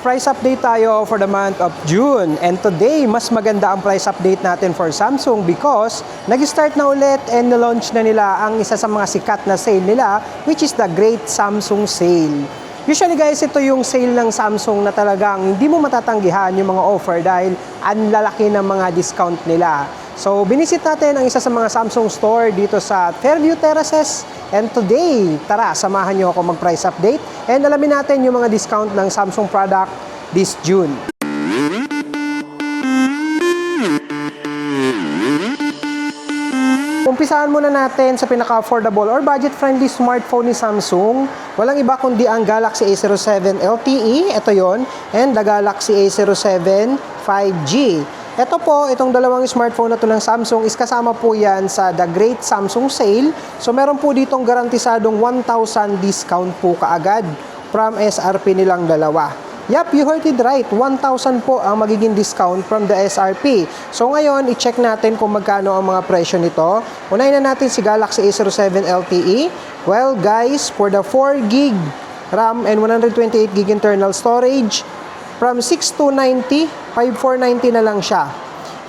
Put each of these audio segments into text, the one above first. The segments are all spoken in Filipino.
Price update tayo for the month of June, and today mas maganda ang price update natin for Samsung because nag-start na ulit and na-launch na nila ang isa sa mga sikat na sale nila, which is the Great Samsung Sale. Usually guys, ito yung sale ng Samsung na talagang hindi mo matatanggihan yung mga offer dahil ang lalaki ng mga discount nila. So, binisit natin ang isa sa mga Samsung store dito sa Fairview Terraces. And today, tara, samahan nyo ako mag-price update and alamin natin yung mga discount ng Samsung product this June. Umpisahan muna natin sa pinaka-affordable or budget-friendly smartphone ni Samsung. Walang iba kundi ang Galaxy A07 LTE, ito yon, and the Galaxy A07 5G. Ito po, itong dalawang smartphone na to ng Samsung is kasama po yan sa The Great Samsung Sale. So meron po ditong garantisadong 1,000 discount po kaagad from SRP nilang dalawa. Yup, you heard it right. 1,000 po ang magiging discount from the SRP. So ngayon, i-check natin kung magkano ang mga presyo nito. Unahin na natin si Galaxy A07 LTE. Well guys, for the 4GB RAM and 128GB internal storage, from 6,290, 5,490 na lang siya.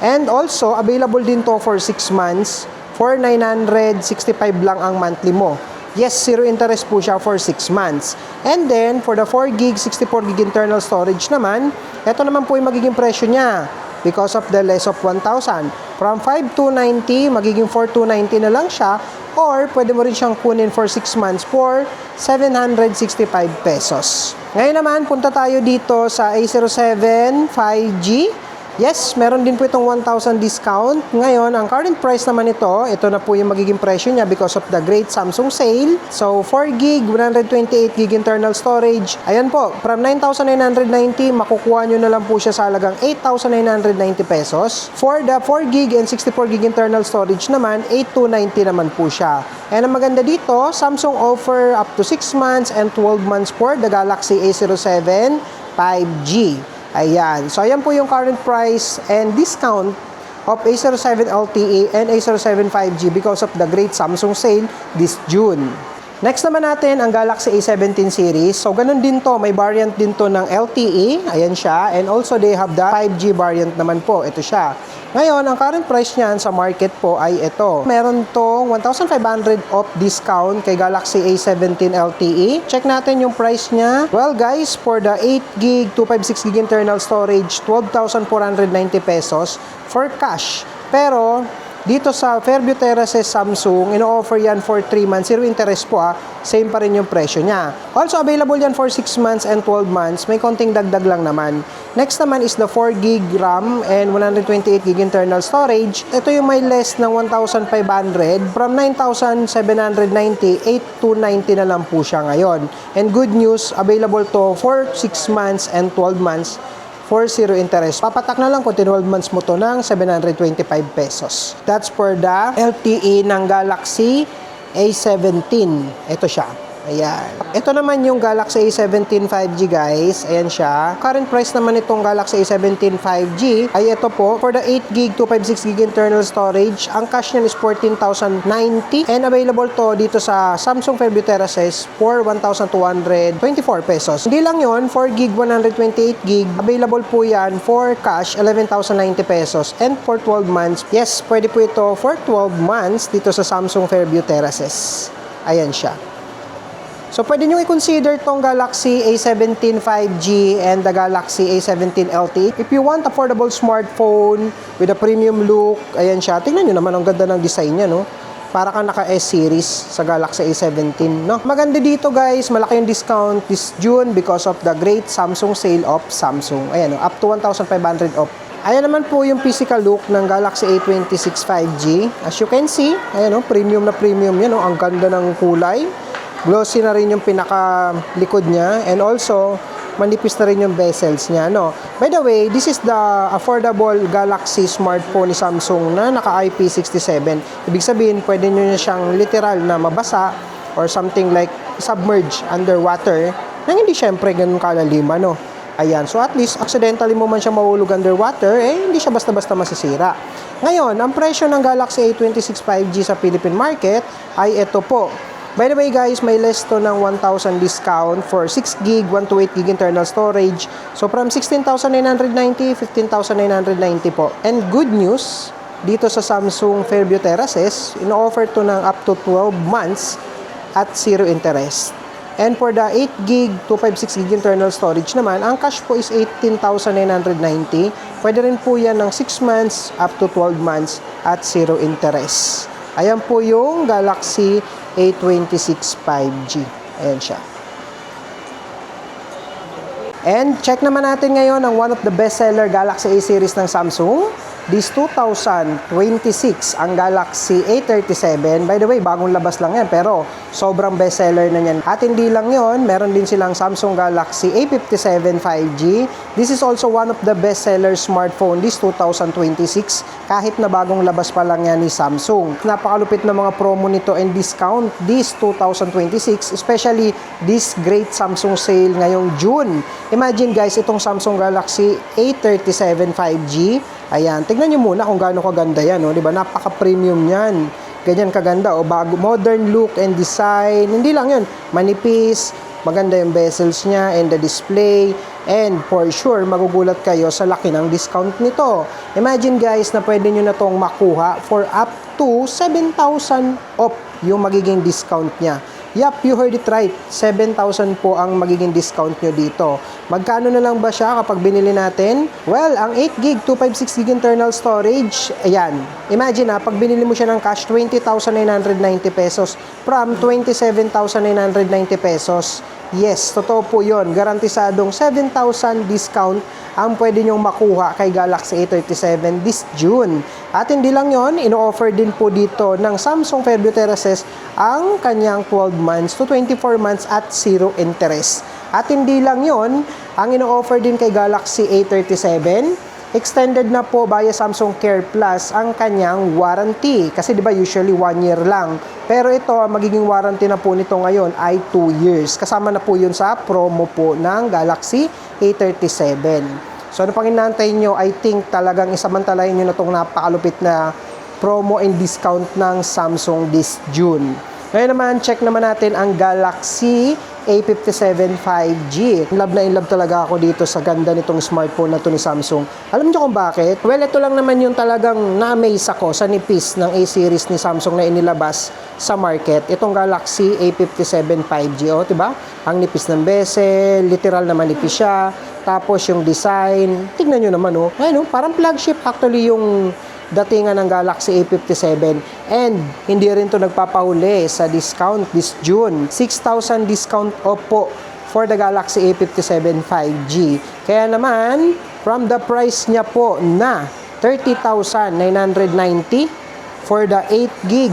And also, available din to for 6 months. For 965 lang ang monthly mo. Yes, zero interest po siya for 6 months. And then, for the 4GB, 64GB internal storage naman, ito naman po yung magiging presyo niya because of the less of 1,000. From 5,290, magiging 4,290 na lang siya. Or, pwede mo rin siyang kunin for 6 months for 765 pesos. Ngayon naman, punta tayo dito sa A07 5G. Yes, meron din po itong 1,000 discount. Ngayon, ang current price naman ito na po yung magiging presyo niya because of the Great Samsung Sale. So, 4GB, 128GB internal storage. Ayan po, from 9,990, makukuha nyo na lang po siya sa halagang 8,990 pesos. For the 4GB and 64GB internal storage naman, 8,290 naman po siya. And ang maganda dito, Samsung offer up to 6 months and 12 months for the Galaxy A07 5G. Ayan. So, ayan po yung current price and discount of A07 LTE and A07 5G because of the Great Samsung Sale this June. Next naman natin ang Galaxy A17 series. So, ganun din to. May variant din to ng LTE. Ayan siya. And also, they have the 5G variant naman po. Ito siya. Ngayon, ang current price niyan sa market po ay ito. Meron tong 1,500 off discount kay Galaxy A17 LTE. Check natin yung price niya. Well guys, for the 8GB, 256GB internal storage, 12,490 pesos for cash. Pero, dito sa Fairview Terraces Samsung, ino-offer yan for 3 months. Zero interest po Same pa rin yung presyo niya. Also, available yan for 6 months and 12 months. May konting dagdag lang naman. Next naman is the 4GB RAM and 128GB internal storage. Ito yung may less ng 1,500. From 9,790, 8,290 na lang po siya ngayon. And good news, available to for 6 months and 12 months. For zero interest. Papatak na lang kung 12 months mo to ng 725 pesos. That's for the LTE ng Galaxy A17. Ito siya. Ayan. Ito naman yung Galaxy A17 5G guys. Ayan siya. Current price naman itong Galaxy A17 5G ay ito po. For the 8GB, 256GB internal storage, ang cash niyan is 14,090 and available to dito sa Samsung Fairview Terraces for 1,224 pesos. Hindi lang yon, 4GB, 128GB. Available po yan for cash, 11,090 pesos and for 12 months. Yes, pwede po ito for 12 months dito sa Samsung Fairview Terraces. Ayan siya. So, pwede nyo i-consider tong Galaxy A17 5G and the Galaxy A17 LTE. If you want affordable smartphone with a premium look, ayan siya. Tingnan nyo naman, ang ganda ng design niya, no? Para kang naka-S series sa Galaxy A17, no? Maganda dito, guys. Malaki yung discount this June because of the Great Samsung Sale of Samsung. Ayan, no? Up to 1,500 off. Ayan naman po yung physical look ng Galaxy A26 5G. As you can see, ayan, no? Premium na premium yan, no? Ang ganda ng kulay. Glossy na rin yung pinaka-likod niya. And also, manipis na rin yung bezels niya, no? By the way, this is the affordable Galaxy smartphone ni Samsung na naka-IP67. Ibig sabihin, pwede nyo na siyang literal na mabasa or something like submerge underwater nang hindi syempre ganun kalalim, no? Ayan. So, at least, accidentally mo man siya mahulog underwater, hindi siya basta-basta masisira. Ngayon, ang presyo ng Galaxy A26 5G sa Philippine market ay ito po. By the way guys, may less to ng 1,000 discount for 6GB, 128GB internal storage. So from 16,990, 15,990 po. And good news, dito sa Samsung Fairview Terraces, ino-offer to ng up to 12 months at 0 interest. And for the 8GB, 256GB internal storage naman, ang cash po is 18,990. Pwede rin po yan ng 6 months up to 12 months at 0 interest. Ayan po yung Galaxy A26 5G. Ayan siya. And check naman natin ngayon ang one of the bestseller Galaxy A series ng Samsung. This 2026, ang Galaxy A37. By the way, bagong labas lang yan, pero sobrang bestseller na yan. At hindi lang yon, meron din silang Samsung Galaxy A57 5G. This is also one of the bestseller smartphone this 2026, kahit na bagong labas pa lang yan ni Samsung. Napakalupit na mga promo nito and discount this 2026, especially this great Samsung sale ngayong June. Imagine guys, itong Samsung Galaxy A37 5G, ayan, tignan nyo muna kung gaano kaganda yan, oh, di ba? Napaka-premium yan. Ganyan kaganda, oh, bago, modern look and design. Hindi lang yun, manipis, maganda yung bezels niya and the display. And for sure, magugulat kayo sa laki ng discount nito. Imagine guys na pwede nyo na tong makuha for up to 7,000 off yung magiging discount niya. Yup, you heard it right. 7,000 po ang magiging discount nyo dito. Magkano na lang ba siya kapag binili natin? Well, ang 8GB, 256GB internal storage, ayan. Imagine pag binili mo siya ng cash, 20,990 pesos from 27,990 pesos. Yes, totoo po yun. Garantisadong 7,000 discount ang pwede nyong makuha kay Galaxy A37 this June. At hindi lang yon, ino-offer din po dito ng Samsung Fairview Terraces ang kanyang 12 months to 24 months at 0 interest. At hindi lang yon, ang ino-offer din kay Galaxy A37, extended na po via Samsung Care Plus ang kanyang warranty. Kasi di ba usually 1 year lang. Pero ito, magiging warranty na po nito ngayon ay 2 years. Kasama na po yun sa promo po ng Galaxy A37. So ano pang inaantay nyo? I think talagang isamantalahin nyo na itong napakalupit na promo and discount ng Samsung this June. Ngayon naman, check naman natin ang Galaxy A57 5G. In love talaga ako dito sa ganda nitong smartphone na to ni Samsung. Alam niyo kung bakit? Well, ito lang naman yung talagang na-amaze ako sa nipis ng A-series ni Samsung na inilabas sa market. Itong Galaxy A57 5G, oh, diba? Ang nipis ng bezel, literal na manipis siya. Tapos yung design, tignan nyo naman, oh. Ayun, oh, parang flagship actually yung datingan ng Galaxy A57. And hindi rin to nagpapahuli sa discount this June. 6,000 discount off po for the Galaxy A57 5G. Kaya naman, from the price niya po na 30,990 for the 8GB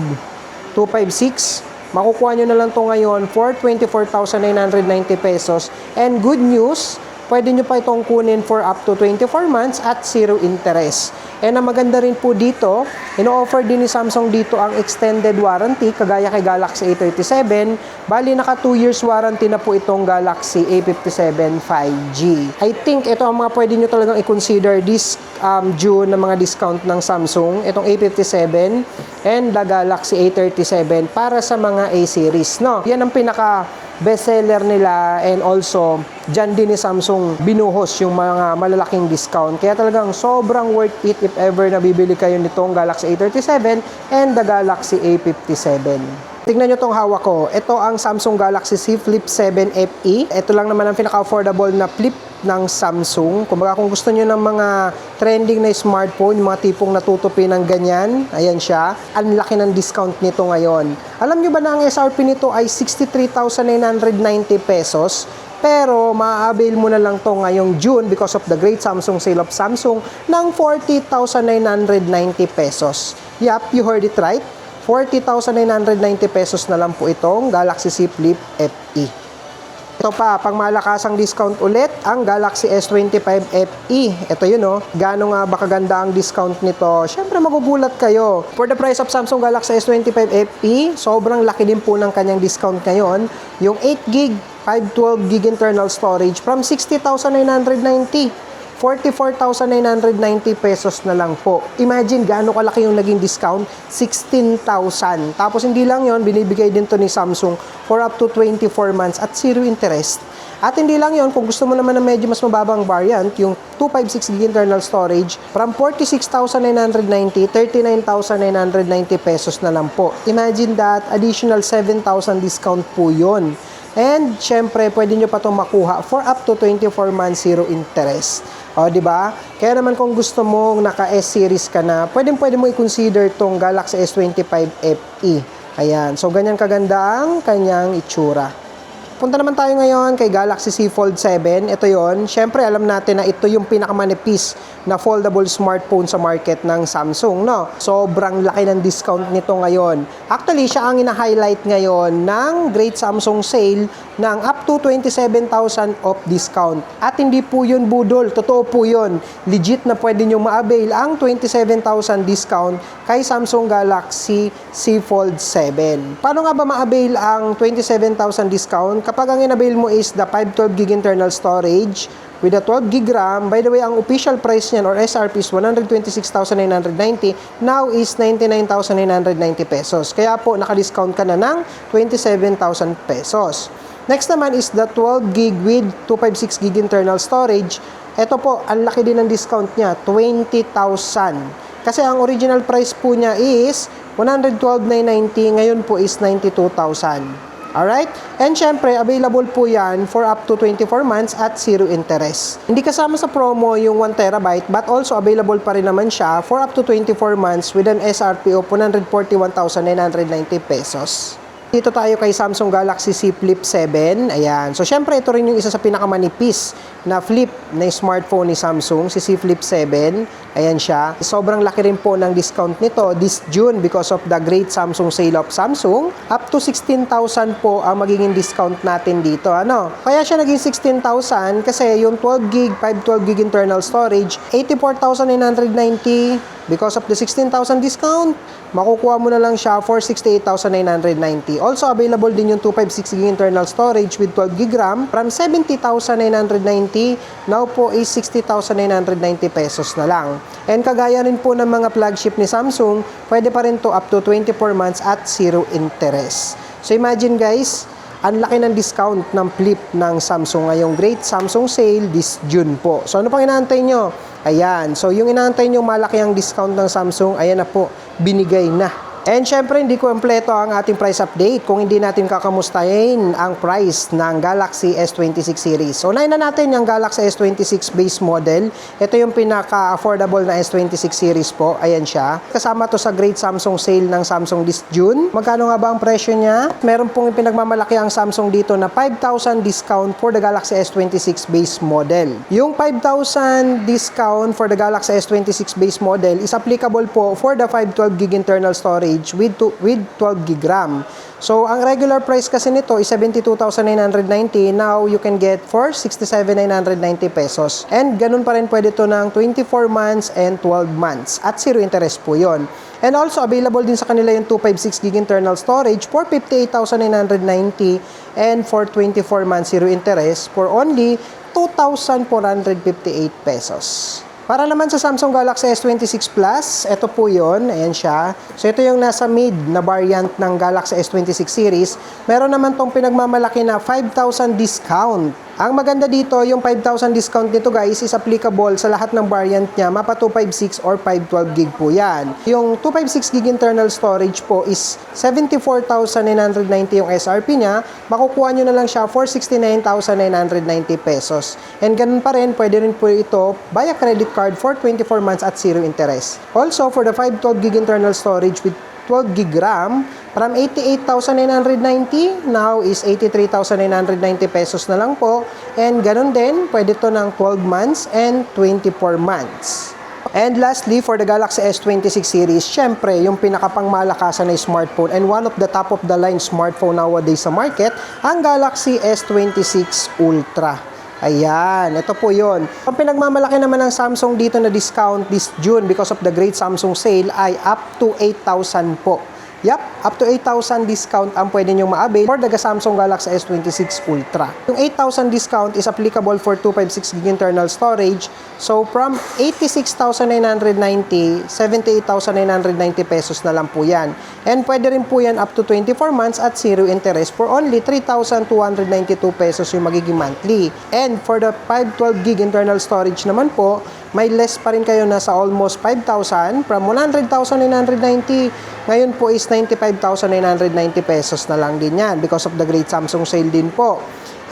256, makukuha nyo na lang to ngayon for 24,990 pesos. And good news, pwede nyo pa itong kunin for up to 24 months at 0 interest. And ang maganda rin po dito, ino-offer din ni Samsung dito ang extended warranty, kagaya kay Galaxy A37. Bali, naka 2 years warranty na po itong Galaxy A57 5G. I think ito ang mga pwede nyo talagang i-consider this June na mga discount ng Samsung. Itong A57 and the Galaxy A37 para sa mga A-series. No? Yan ang pinaka bestseller nila, and also dyan din ni Samsung binuhos yung mga malalaking discount. Kaya talagang sobrang worth it if ever nabibili kayo nitong Galaxy A37 and the Galaxy A57. Tingnan nyo tong hawak ko. Ito ang Samsung Galaxy Z Flip 7 FE. Ito lang naman ang pinaka-affordable na flip ng Samsung. Kung gusto nyo ng mga trending na smartphone, yung mga tipong natutupi ng ganyan, ayan siya. Ang laki ng discount nito ngayon. Alam nyo ba na ang SRP nito ay 63,990 pesos? Pero ma-avail mo na lang to ngayong June because of the great Samsung sale of Samsung ng 40,990 pesos. Yup, you heard it right. 40,990 pesos na lang po itong Galaxy Z Flip FE. Ito pa, pang malakasang discount ulit, ang Galaxy S25 FE. Ito yun, oh. Gaano nga ba kaganda ang discount nito? Siyempre, magugulat kayo. For the price of Samsung Galaxy S25 FE, sobrang laki din po ng kanyang discount ngayon. Yung 8GB, 512GB internal storage from 60,990 44,990 pesos na lang po. Imagine gaano kalaki yung naging discount, 16,000. Tapos hindi lang yon, binibigay din to ni Samsung for up to 24 months at zero interest. At hindi lang yon, kung gusto mo naman na medyo mas mababang variant, yung 256GB internal storage, from 46,990, 39,990 pesos na lang po. Imagine that, additional 7,000 discount po yun. And syempre, pwede nyo pa itong makuha for up to 24 months zero interest. O, di ba? Kaya naman kung gusto mong naka S-series ka na, pwede mo i-consider tong Galaxy S25 FE. Ayan. So, ganyan kaganda ang kanyang itsura. Punta naman tayo ngayon kay Galaxy Z Fold 7. Ito yon. Syempre, alam natin na ito yung pinakamanipis na foldable smartphone sa market ng Samsung, no? Sobrang laki ng discount nito ngayon. Actually, siya ang ina-highlight ngayon ng Great Samsung Sale ng up to 27,000 off discount. At hindi po yun budol. Totoo po yun. Legit na pwede nyo ma-avail ang 27,000 discount kay Samsung Galaxy Z Fold 7. Paano nga ba ma-avail ang 27,000 discount? Kapag ang in-avail mo is the 512GB internal storage with a 12GB RAM, by the way, ang official price niyan or SRP is 126,990, now is 99,990 pesos. Kaya po, naka-discount ka na ng 27,000 pesos. Next naman is the 12GB with 256GB internal storage. Ito po, ang laki din ng discount niya, 20,000. Kasi ang original price po niya is 112,990, ngayon po is 92,000. Alright? And syempre, available po yan for up to 24 months at zero interest. Hindi kasama sa promo yung 1TB, but also available pa rin naman siya for up to 24 months with an SRP of 141,990 pesos. Dito tayo kay Samsung Galaxy Z Flip 7. Ayan. So, syempre, ito rin yung isa sa pinakamanipis na flip na smartphone ni Samsung, si Z Flip 7. Ayan siya. Sobrang laki rin po ng discount nito this June because of the Great Samsung Sale of Samsung. Up to 16,000 po ang magiging discount natin dito. Ano? Kaya siya naging 16,000 kasi yung 12GB, 512GB internal storage, 84,990. Because of the 16,000 discount, makukuha mo na lang siya for 68,990. Also, available din yung 256GB internal storage with 12GB RAM from 70,990. Now po is 60,990 pesos na lang. And kagaya rin po ng mga flagship ni Samsung, pwede pa rin to up to 24 months at zero interest. So, imagine guys, ang laki ng discount ng flip ng Samsung ngayong Great Samsung Sale this June po. So, ano pang inaantay nyo? Ayan. So, yung inaantay nyo malaki ang discount ng Samsung, ayan na po, binigay na. And syempre, hindi kompleto ang ating price update kung hindi natin kakamustahin ang price ng Galaxy S26 series. So, unahin na natin yung Galaxy S26 base model. Ito yung pinaka-affordable na S26 series po. Ayan siya. Kasama to sa Great Samsung Sale ng Samsung this June. Magkano nga ba ang presyo niya? Meron pong pinagmamalaki ang Samsung dito na 5,000 discount for the Galaxy S26 base model. Yung 5,000 discount for the Galaxy S26 base model is applicable po for the 512GB internal storage with 12GB RAM. So, ang regular price kasi nito is 72,990. Now, you can get for 67,990 pesos. And ganun pa rin pwede to ng 24 months and 12 months. At zero interest po yon. And also, available din sa kanila yung 256GB internal storage for 58,990 and for 24 months zero interest for only 2,458 pesos. Para naman sa Samsung Galaxy S26 Plus, ito po yun. Ayan siya. So, ito yung nasa mid na variant ng Galaxy S26 series. Meron naman tong pinagmamalaki na 5,000 discount. Ang maganda dito, yung 5,000 discount nito guys is applicable sa lahat ng variant niya. Mapa 256 or 512GB po yan. Yung 256GB internal storage po is 74,990 yung SRP niya. Makukuha nyo na lang siya for 69,990 pesos. And ganun pa rin, pwede rin po ito via credit card for 24 months at zero interest. Also, for the 512GB internal storage with 12GB RAM, from 88,990, now is 83,990 pesos na lang po. And ganun din, pwede to ng 12 months and 24 months. And lastly, for the Galaxy S26 series, syempre, yung pinakapangmalakasan na smartphone and one of the top-of-the-line smartphone nowadays sa market, ang Galaxy S26 Ultra. Ayan, ito po yun. Ang pinagmamalaki naman ng Samsung dito na discount this June because of the Great Samsung Sale ay up to 8,000 po. Yap, up to 8,000 discount ang pwede nyo ma-avail for the Samsung Galaxy S26 Ultra. Yung 8,000 discount is applicable for 256GB internal storage. So, from 86,990, 78,990 pesos na lang po yan. And pwede rin po yan up to 24 months at zero interest for only 3,292 pesos yung magiging monthly. And for the 512GB internal storage naman po, may less pa rin kayo na sa almost 5,000 from 100,990. Ngayon po is 95,990 pesos na lang din yan because of the great Samsung sale din po.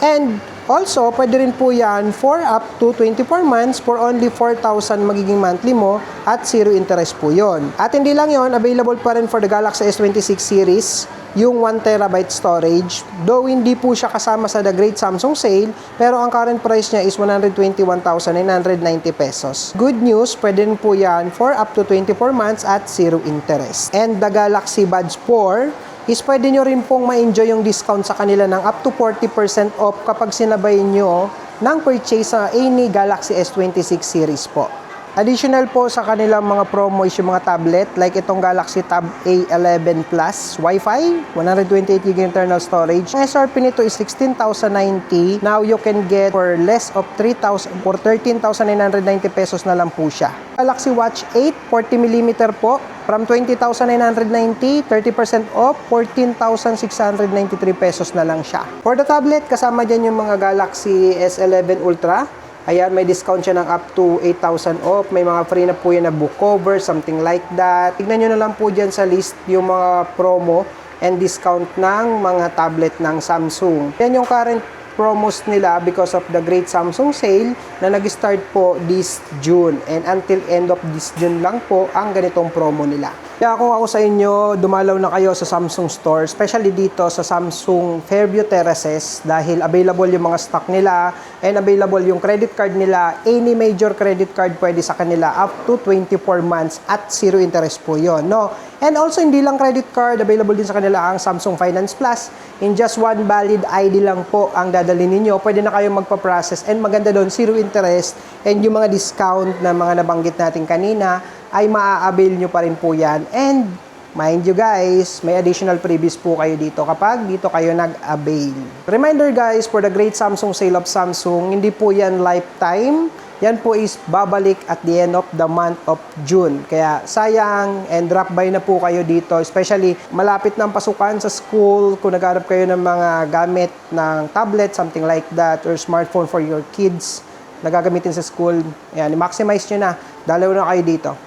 And also, pwede rin po yan for up to 24 months for only 4,000 magiging monthly mo at zero interest po yon. At hindi lang yon, available pa rin for the Galaxy S26 series yung 1TB storage. Though hindi po siya kasama sa the great Samsung sale, pero ang current price niya is 121,990 pesos. Good news, pwede rin po yan for up to 24 months at zero interest. And the Galaxy Buds 4 is pwede nyo rin pong ma-enjoy yung discount sa kanila ng up to 40% off kapag sinabay nyo ng purchase sa any Galaxy S26 series po. Additional po sa kanilang mga promo is yung mga tablet like itong Galaxy Tab A11 Plus Wi-Fi, 128GB internal storage. Ang SRP nito is 16,090. Now you can get for less of 3,000 for 13,990 pesos na lang po siya. Galaxy Watch 8 40mm po from 20,990, 30% off, 14,693 pesos na lang siya. For the tablet, kasama dyan yung mga Galaxy S11 Ultra. Ayan, may discount siya ng up to 8,000 off. May mga free na po yan na book cover, something like that. Tignan nyo na lang po dyan sa list yung mga promo and discount ng mga tablet ng Samsung. Yan yung current promos nila because of the great Samsung sale na nag-start po this June. And until end of this June lang po ang ganitong promo nila. Kaya kung ako sa inyo, dumalaw na kayo sa Samsung store, especially dito sa Samsung Fairview Terraces dahil available yung mga stock nila and available yung credit card nila. Any major credit card pwede sa kanila up to 24 months at zero interest po yon, no? And also, hindi lang credit card, available din sa kanila ang Samsung Finance Plus. In just one valid ID lang po ang dadalhin ninyo. Pwede na kayong magpa-process and maganda doon, zero interest and yung mga discount na mga nabanggit natin kanina ay maa-avail nyo pa rin po yan. And mind you guys, may additional freebies po kayo dito kapag dito kayo nag-avail. Reminder guys, for the great Samsung sale of Samsung, hindi po yan lifetime. Yan po is babalik at the end of the month of June. Kaya sayang and drop by na po kayo dito. Especially malapit ng pasukan sa school. Kung nagharap kayo ng mga gamit ng tablet, something like that, or smartphone for your kids na gagamitin sa school. Ayan, i-maximize nyo na. Dalaw na kayo dito.